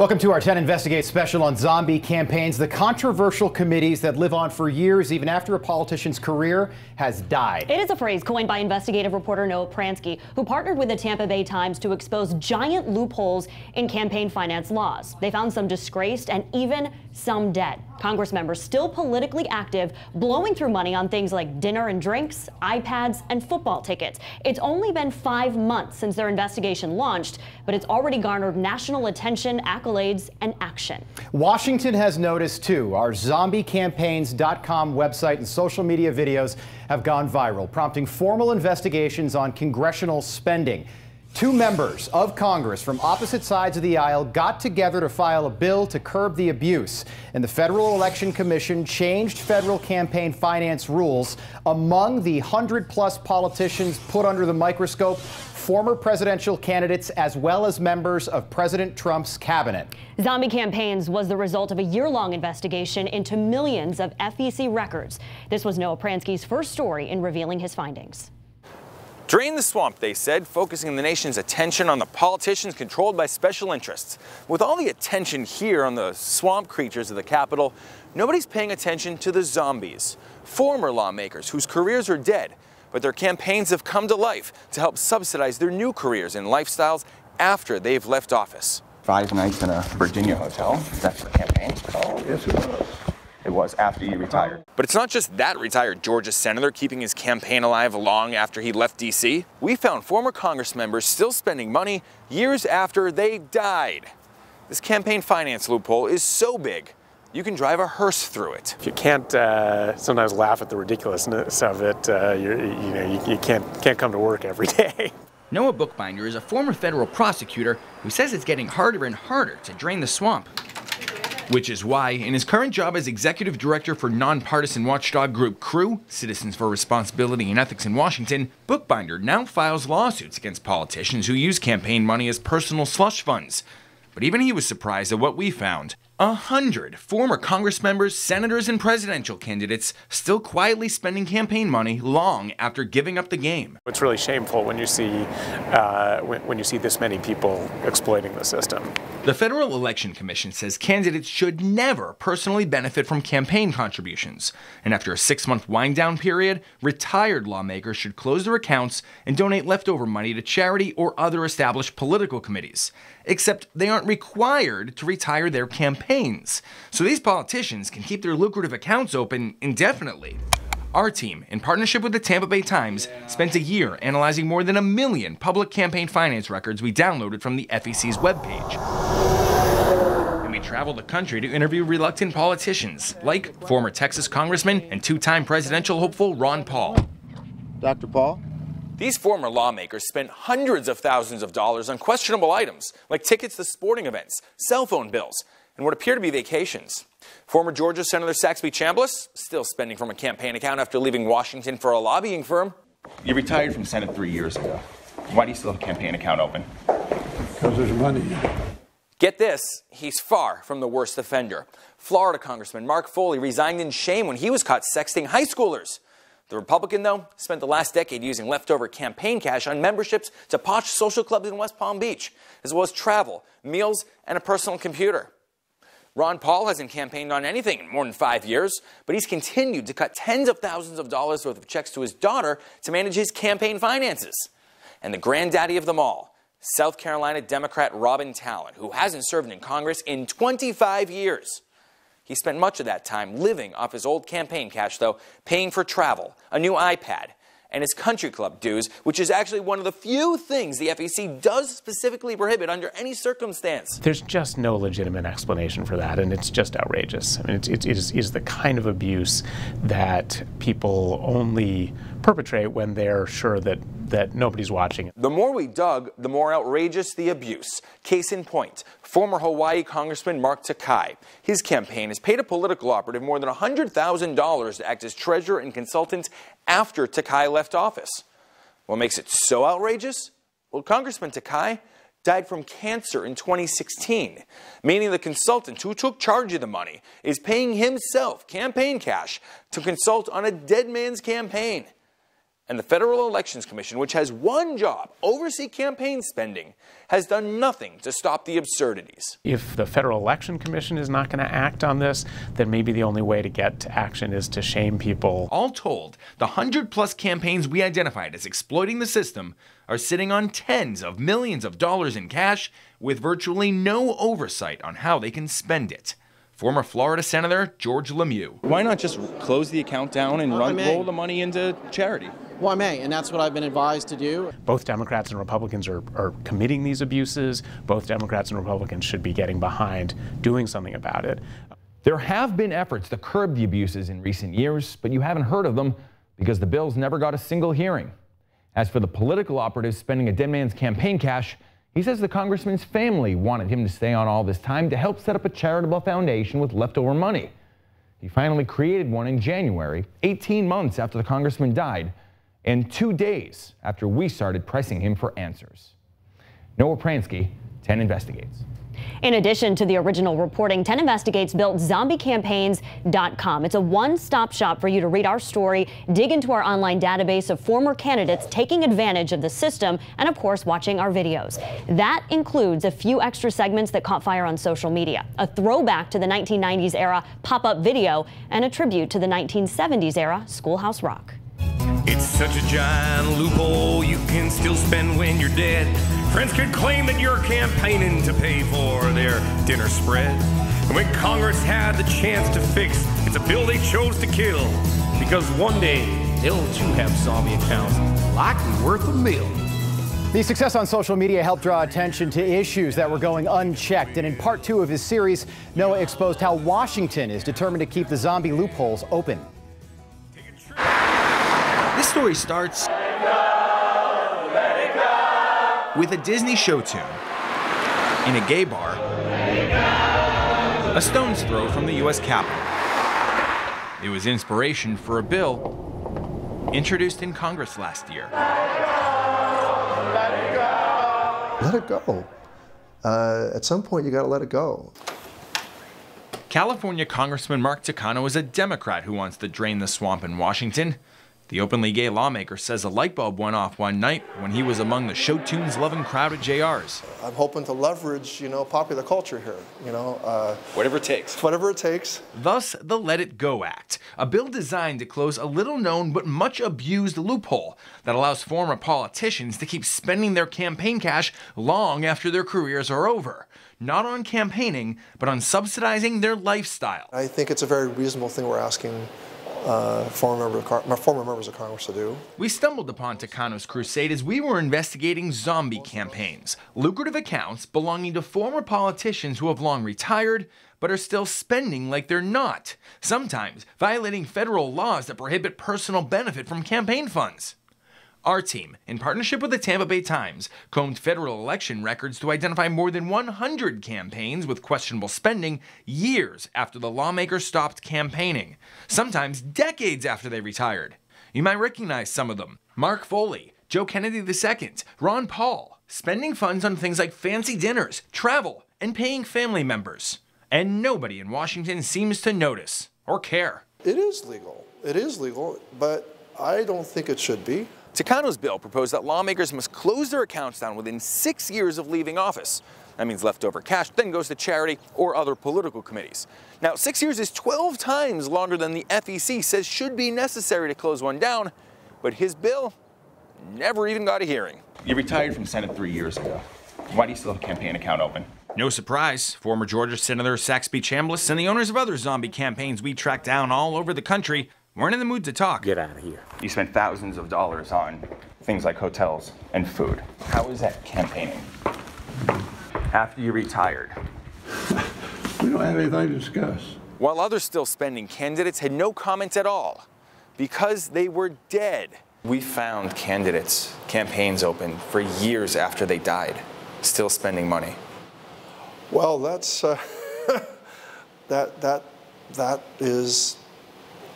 Welcome to our 10 Investigate special on zombie campaigns, the controversial committees that live on for years even after a politician's career has died. It is a phrase coined by investigative reporter Noah Pransky, who partnered with the Tampa Bay Times to expose giant loopholes in campaign finance laws. They found some disgraced and even some dead. Congress members still politically active, blowing through money on things like dinner and drinks, iPads, and football tickets. It's only been 5 months since their investigation launched, but it's already garnered national attention, accolades, and action. Washington has noticed too. Our zombiecampaigns.com website and social media videos have gone viral, prompting formal investigations on congressional spending. 2 members of Congress from opposite sides of the aisle got together to file a bill to curb the abuse, and the Federal Election Commission changed federal campaign finance rules. Among the 100-plus politicians put under the microscope, former presidential candidates as well as members of President Trump's cabinet. Zombie Campaigns was the result of a year-long investigation into millions of FEC records. This was Noah Pransky's first story in revealing his findings. Drain the swamp, they said, focusing the nation's attention on the politicians controlled by special interests. With all the attention here on the swamp creatures of the Capitol, nobody's paying attention to the zombies, former lawmakers whose careers are dead, but their campaigns have come to life to help subsidize their new careers and lifestyles after they've left office. 5 nights in a Virginia hotel, that's the campaign. Oh, yes, it was. It was after you retired. But it's not just that retired Georgia senator keeping his campaign alive long after he left D.C. We found former Congress members still spending money years after they died. This campaign finance loophole is so big, you can drive a hearse through it. If you can't sometimes laugh at the ridiculousness of it, you can't come to work every day. Noah Bookbinder is a former federal prosecutor who says it's getting harder and harder to drain the swamp. Which is why, in his current job as executive director for nonpartisan watchdog group CREW, Citizens for Responsibility and Ethics in Washington, Bookbinder now files lawsuits against politicians who use campaign money as personal slush funds. But even he was surprised at what we found. 100 former Congress members, senators, and presidential candidates still quietly spending campaign money long after giving up the game. It's really shameful when you see this many people exploiting the system. The Federal Election Commission says candidates should never personally benefit from campaign contributions. And after a 6-month wind-down period, retired lawmakers should close their accounts and donate leftover money to charity or other established political committees. Except they aren't required to retire their campaigns. So these politicians can keep their lucrative accounts open indefinitely. Our team, in partnership with the Tampa Bay Times, spent a year analyzing more than 1 million public campaign finance records we downloaded from the FEC's webpage. And we traveled the country to interview reluctant politicians, like former Texas Congressman and 2-time presidential hopeful Ron Paul. Dr. Paul? These former lawmakers spent hundreds of thousands of dollars on questionable items, like tickets to sporting events, cell phone bills, and what appear to be vacations. Former Georgia Senator Saxby Chambliss, still spending from a campaign account after leaving Washington for a lobbying firm. You retired from Senate 3 years ago. Why do you still have a campaign account open? Because there's money in it. Get this, he's far from the worst offender. Florida Congressman Mark Foley resigned in shame when he was caught sexting high schoolers. The Republican, though, spent the last decade using leftover campaign cash on memberships to posh social clubs in West Palm Beach, as well as travel, meals, and a personal computer. Ron Paul hasn't campaigned on anything in more than 5 years, but he's continued to cut tens of thousands of dollars worth of checks to his daughter to manage his campaign finances. And the granddaddy of them all, South Carolina Democrat Robin Talent, who hasn't served in Congress in 25 years. He spent much of that time living off his old campaign cash, though, paying for travel, a new iPad, and his country club dues, which is actually one of the few things the FEC does specifically prohibit under any circumstance. There's just no legitimate explanation for that, and it's just outrageous. I mean, it is the kind of abuse that people only perpetrate when they're sure that nobody's watching. The more we dug, the more outrageous the abuse. Case in point, former Hawaii Congressman Mark Takai. His campaign has paid a political operative more than $100,000 to act as treasurer and consultant after Takai left office. What makes it so outrageous? Well, Congressman Takai died from cancer in 2016, meaning the consultant who took charge of the money is paying himself campaign cash to consult on a dead man's campaign. And the Federal Elections Commission, which has one job, oversee campaign spending, has done nothing to stop the absurdities. If the Federal Election Commission is not going to act on this, then maybe the only way to get to action is to shame people. All told, the 100+ campaigns we identified as exploiting the system are sitting on tens of millions of dollars in cash with virtually no oversight on how they can spend it. Former Florida Senator George Lemieux. Why not just close the account down and roll the money into charity? Well, I may, and that's what I've been advised to do. Both Democrats and Republicans are committing these abuses. Both Democrats and Republicans should be getting behind doing something about it. There have been efforts to curb the abuses in recent years, but you haven't heard of them because the bills never got a single hearing. As for the political operatives spending a dead man's campaign cash, he says the congressman's family wanted him to stay on all this time to help set up a charitable foundation with leftover money. He finally created one in January, 18 months after the congressman died, and 2 days after we started pressing him for answers. Noah Pransky, 10 Investigates. In addition to the original reporting, 10 Investigates built zombiecampaigns.com. It's a one-stop shop for you to read our story, dig into our online database of former candidates taking advantage of the system, and of course, watching our videos. That includes a few extra segments that caught fire on social media, a throwback to the 1990s era pop-up video, and a tribute to the 1970s era Schoolhouse Rock. It's such a giant loophole you can still spend when you're dead. Friends could claim that you're campaigning to pay for their dinner spread. And when Congress had the chance to fix, it's a bill they chose to kill. Because one day, they'll too have zombie accounts, likely worth a mill. The success on social media helped draw attention to issues that were going unchecked. And in part 2 of his series, Noah exposed how Washington is determined to keep the zombie loopholes open. This story starts with a Disney show tune in a gay bar a stone's throw from the U.S. Capitol. It was inspiration for a bill introduced in Congress last year. Let it go. At some point, you got to let it go. California Congressman Mark Takano is a Democrat who wants to drain the swamp in Washington. The openly gay lawmaker says a light bulb went off one night when he was among the show tunes loving crowd at JR's. I'm hoping to leverage, popular culture here, Whatever it takes. Whatever it takes. Thus, the Let It Go Act, a bill designed to close a little-known but much abused loophole that allows former politicians to keep spending their campaign cash long after their careers are over. Not on campaigning, but on subsidizing their lifestyle. I think it's a very reasonable thing we're asking former members of Congress to do. We stumbled upon Takano's crusade as we were investigating zombie campaigns, lucrative accounts belonging to former politicians who have long retired but are still spending like they're not, sometimes violating federal laws that prohibit personal benefit from campaign funds. Our team, in partnership with the Tampa Bay Times, combed federal election records to identify more than 100 campaigns with questionable spending years after the lawmakers stopped campaigning, sometimes decades after they retired. You might recognize some of them. Mark Foley, Joe Kennedy II, Ron Paul, spending funds on things like fancy dinners, travel, and paying family members. And nobody in Washington seems to notice or care. It is legal. It is legal, but I don't think it should be. Takano's bill proposed that lawmakers must close their accounts down within 6 years of leaving office. That means leftover cash then goes to charity or other political committees. Now, 6 years is 12 times longer than the FEC says should be necessary to close one down, but his bill never even got a hearing. You retired from Senate 3 years ago. Why do you still have a campaign account open? No surprise, former Georgia Senator Saxby Chambliss and the owners of other zombie campaigns we tracked down all over the country weren't in the mood to talk. Get out of here. You spent thousands of dollars on things like hotels and food. How is that campaigning? After you retired. We don't have anything to discuss. While others still spending, candidates had no comment at all because they were dead. We found candidates' campaigns open for years after they died, still spending money. Well, that's that is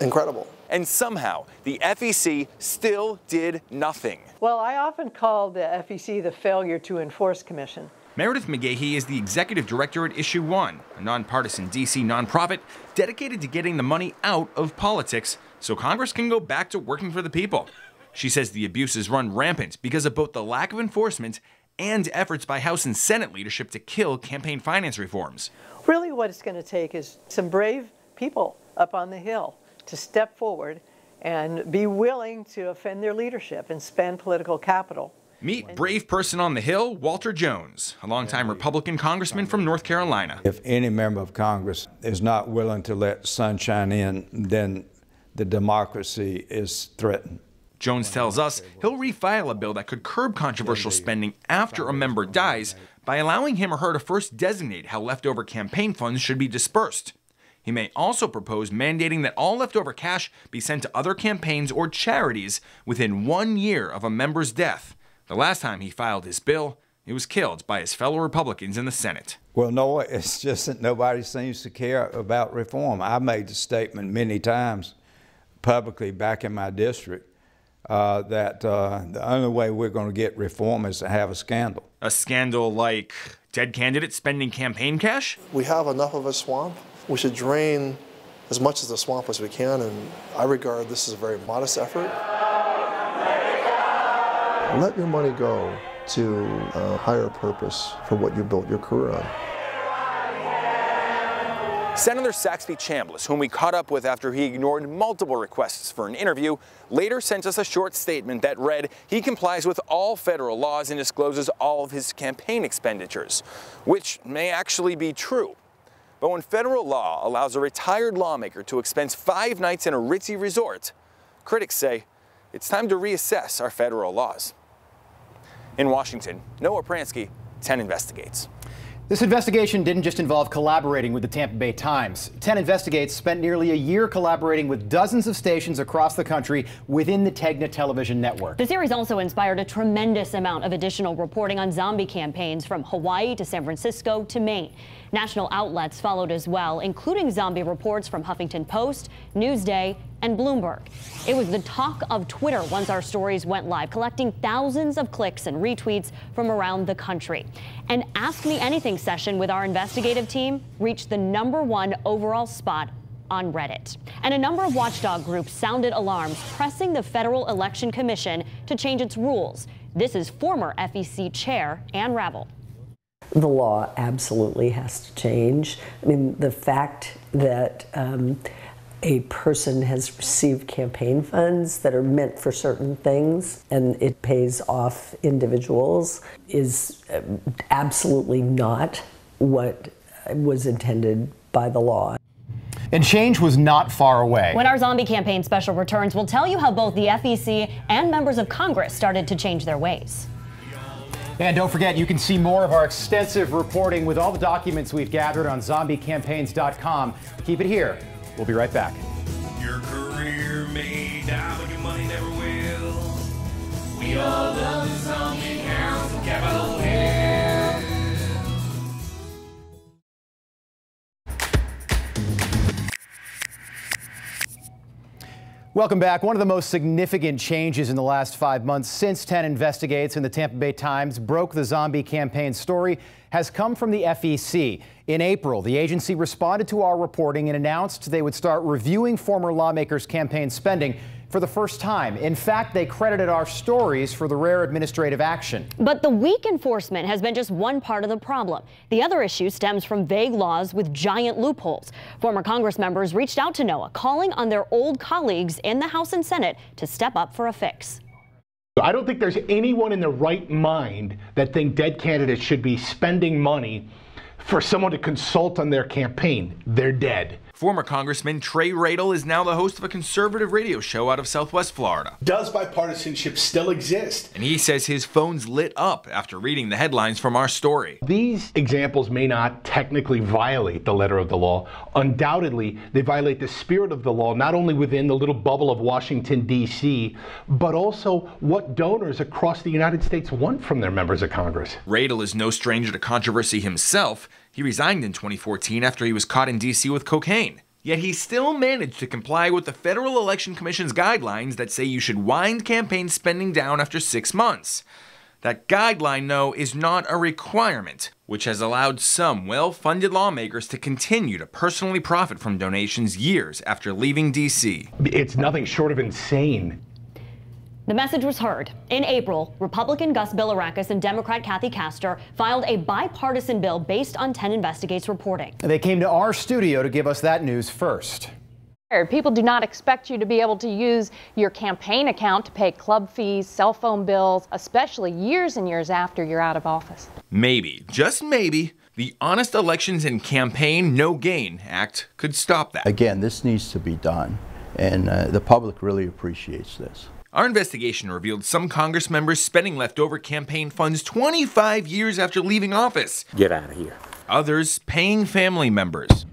incredible. And somehow, the FEC still did nothing. Well, I often call the FEC the failure to enforce commission. Meredith McGahey is the executive director at Issue One, a nonpartisan D.C. nonprofit dedicated to getting the money out of politics so Congress can go back to working for the people. She says the abuses run rampant because of both the lack of enforcement and efforts by House and Senate leadership to kill campaign finance reforms. Really what it's going to take is some brave people up on the Hill to step forward and be willing to offend their leadership and spend political capital. Meet brave person on the Hill, Walter Jones, a longtime Republican congressman from North Carolina. If any member of Congress is not willing to let sunshine in, then the democracy is threatened. Jones tells us he'll refile a bill that could curb controversial spending after a member dies by allowing him or her to first designate how leftover campaign funds should be dispersed. He may also propose mandating that all leftover cash be sent to other campaigns or charities within 1 year of a member's death. The last time he filed his bill, he was killed by his fellow Republicans in the Senate. Well, no, it's just that nobody seems to care about reform. I made the statement many times publicly back in my district that the only way we're going to get reform is to have a scandal. A scandal like dead candidates spending campaign cash? We have enough of a swamp. We should drain as much of the swamp as we can, and I regard this as a very modest effort. Let your money go to a higher purpose for what you built your career on. Senator Saxby Chambliss, whom we caught up with after he ignored multiple requests for an interview, later sent us a short statement that read he complies with all federal laws and discloses all of his campaign expenditures, which may actually be true. But when federal law allows a retired lawmaker to expense 5 nights in a ritzy resort, critics say it's time to reassess our federal laws. In Washington, Noah Pransky, 10 Investigates. This investigation didn't just involve collaborating with the Tampa Bay Times. 10 Investigates spent nearly a year collaborating with dozens of stations across the country within the Tegna television network. The series also inspired a tremendous amount of additional reporting on zombie campaigns from Hawaii to San Francisco to Maine. National outlets followed as well, including zombie reports from Huffington Post, Newsday, and Bloomberg. It was the talk of Twitter once our stories went live, collecting thousands of clicks and retweets from around the country. An Ask Me Anything session with our investigative team reached the #1 overall spot on Reddit. And a number of watchdog groups sounded alarms, pressing the Federal Election Commission to change its rules. This is former FEC Chair Ann Ravel. The law absolutely has to change. I mean, the fact that a person has received campaign funds that are meant for certain things and it pays off individuals is absolutely not what was intended by the law. And change was not far away. When our zombie campaign special returns, we'll tell you how both the FEC and members of Congress started to change their ways. And don't forget, you can see more of our extensive reporting with all the documents we've gathered on zombiecampaigns.com. Keep it here. We'll be right back. Your career may die, but your money never will. We all love the zombie hounds of Capitol Hill. Welcome back. One of the most significant changes in the last 5 months since 10 Investigates and the Tampa Bay Times broke the zombie campaign story has come from the FEC. In April, the agency responded to our reporting and announced they would start reviewing former lawmakers' campaign spending for the first time. In fact, they credited our stories for the rare administrative action. But the weak enforcement has been just one part of the problem. The other issue stems from vague laws with giant loopholes. Former Congress members reached out to NOAA, calling on their old colleagues in the House and Senate to step up for a fix. I don't think there's anyone in their right mind that think dead candidates should be spending money for someone to consult on their campaign. They're dead. Former Congressman Trey Radel is now the host of a conservative radio show out of Southwest Florida. Does bipartisanship still exist? And he says his phone's lit up after reading the headlines from our story. These examples may not technically violate the letter of the law. Undoubtedly, they violate the spirit of the law, not only within the little bubble of Washington, D.C., but also what donors across the United States want from their members of Congress. Radel is no stranger to controversy himself. He resigned in 2014 after he was caught in D.C. with cocaine. Yet he still managed to comply with the Federal Election Commission's guidelines that say you should wind campaign spending down after 6 months. That guideline, though, is not a requirement, which has allowed some well-funded lawmakers to continue to personally profit from donations years after leaving D.C. It's nothing short of insane. The message was heard. In April, Republican Gus Bilirakis and Democrat Kathy Castor filed a bipartisan bill based on 10 Investigates reporting. They came to our studio to give us that news first. People do not expect you to be able to use your campaign account to pay club fees, cell phone bills, especially years and years after you're out of office. Maybe, just maybe, the Honest Elections and Campaign No Gain Act could stop that. Again, this needs to be done, and the public really appreciates this. Our investigation revealed some Congress members spending leftover campaign funds 25 years after leaving office. Get out of here. Others paying family members.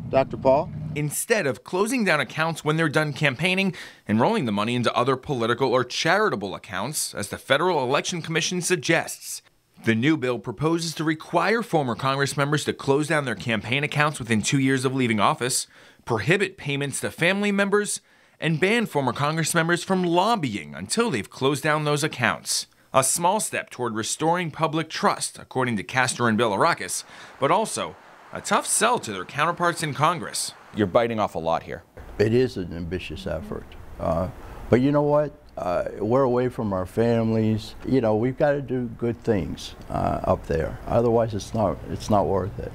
Dr. Paul? Instead of closing down accounts when they're done campaigning and rolling the money into other political or charitable accounts, as the Federal Election Commission suggests. The new bill proposes to require former Congress members to close down their campaign accounts within 2 years of leaving office, prohibit payments to family members, and ban former Congress members from lobbying until they've closed down those accounts. A small step toward restoring public trust, according to Castor and Bilirakis, but also a tough sell to their counterparts in Congress. You're biting off a lot here. It is an ambitious effort. But you know what? We're away from our families. You know, we've got to do good things up there. Otherwise, it's not worth it.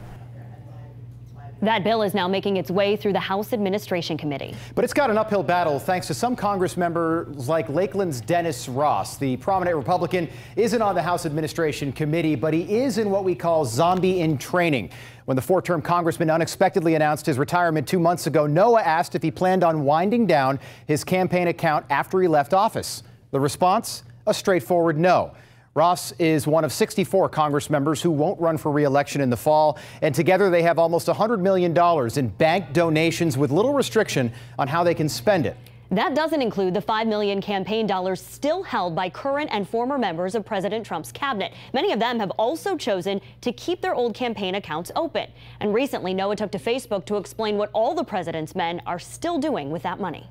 That bill is now making its way through the House Administration Committee. But it's got an uphill battle thanks to some Congress members like Lakeland's Dennis Ross. The prominent Republican isn't on the House Administration Committee, but he is in what we call zombie in training. When the four-term congressman unexpectedly announced his retirement 2 months ago, Noah asked if he planned on winding down his campaign account after he left office. The response? A straightforward no. Ross is one of 64 Congress members who won't run for re-election in the fall, and together they have almost $100 million in bank donations with little restriction on how they can spend it. That doesn't include the $5 million campaign dollars still held by current and former members of President Trump's cabinet. Many of them have also chosen to keep their old campaign accounts open. And recently, Noah took to Facebook to explain what all the president's men are still doing with that money.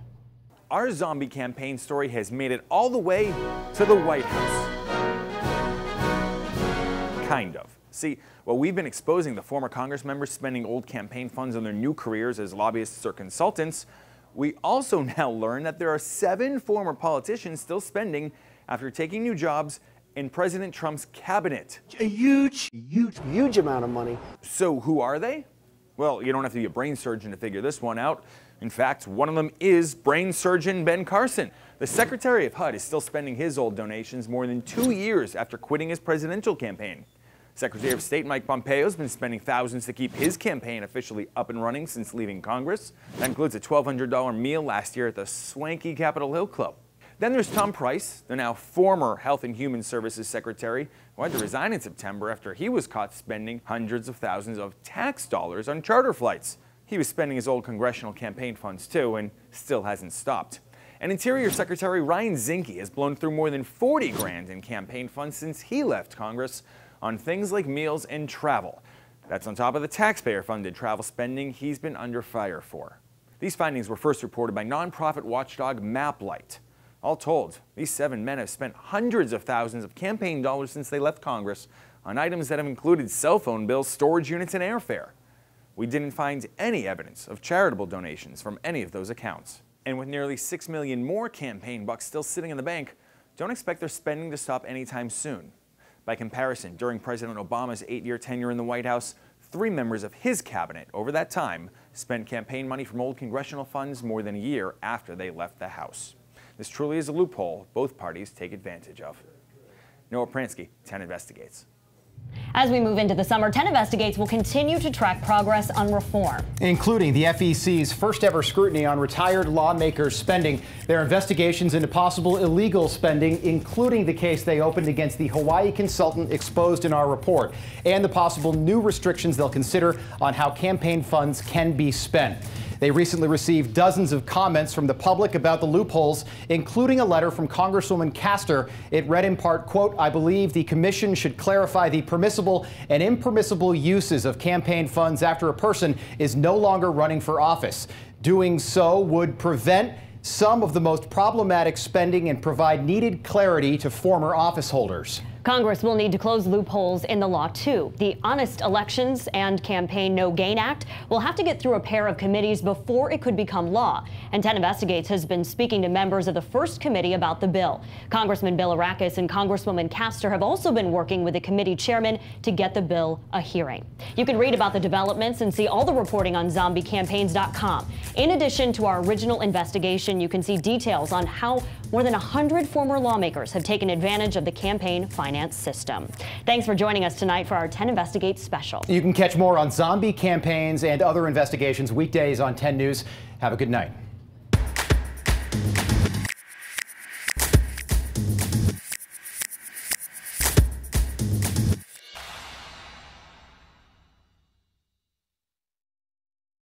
Our zombie campaign story has made it all the way to the White House. Kind of. See, while we've been exposing the former Congress members spending old campaign funds on their new careers as lobbyists or consultants, we also now learn that there are 7 former politicians still spending after taking new jobs in President Trump's cabinet. A huge amount of money. So who are they? Well, you don't have to be a brain surgeon to figure this one out. In fact, one of them is brain surgeon Ben Carson. The Secretary of HUD is still spending his old donations more than 2 years after quitting his presidential campaign. Secretary of State Mike Pompeo has been spending thousands to keep his campaign officially up and running since leaving Congress. That includes a $1,200 meal last year at the swanky Capitol Hill Club. Then there's Tom Price, the now former Health and Human Services Secretary, who had to resign in September after he was caught spending hundreds of thousands of tax dollars on charter flights. He was spending his old congressional campaign funds too, and still hasn't stopped. And Interior Secretary Ryan Zinke has blown through more than $40 grand in campaign funds since he left Congress on things like meals and travel. That's on top of the taxpayer-funded travel spending he's been under fire for. These findings were first reported by nonprofit watchdog MapLight. All told, these 7 men have spent hundreds of thousands of campaign dollars since they left Congress on items that have included cell phone bills, storage units, and airfare. We didn't find any evidence of charitable donations from any of those accounts. And with nearly $6 million more campaign bucks still sitting in the bank, don't expect their spending to stop anytime soon. By comparison, during President Obama's 8-year tenure in the White House, 3 members of his cabinet over that time spent campaign money from old congressional funds more than a year after they left the House. This truly is a loophole both parties take advantage of. Noah Pransky, 10 Investigates. As we move into the summer, 10 Investigates will continue to track progress on reform, including the FEC's first ever scrutiny on retired lawmakers' spending, their investigations into possible illegal spending, including the case they opened against the Hawaii consultant exposed in our report, and the possible new restrictions they'll consider on how campaign funds can be spent. They recently received dozens of comments from the public about the loopholes, including a letter from Congresswoman Castor. It read in part, quote, "I believe the commission should clarify the permissible and impermissible uses of campaign funds after a person is no longer running for office. Doing so would prevent some of the most problematic spending and provide needed clarity to former office holders." Congress will need to close loopholes in the law, too. The Honest Elections and Campaign No Gain Act will have to get through a pair of committees before it could become law. And 10 Investigates has been speaking to members of the first committee about the bill. Congressman Bill Arakis and Congresswoman Castor have also been working with the committee chairman to get the bill a hearing. You can read about the developments and see all the reporting on zombiecampaigns.com. In addition to our original investigation, you can see details on how more than 100 former lawmakers have taken advantage of the campaign finance system. Thanks for joining us tonight for our 10 Investigates special. You can catch more on zombie campaigns and other investigations weekdays on 10 News. Have a good night.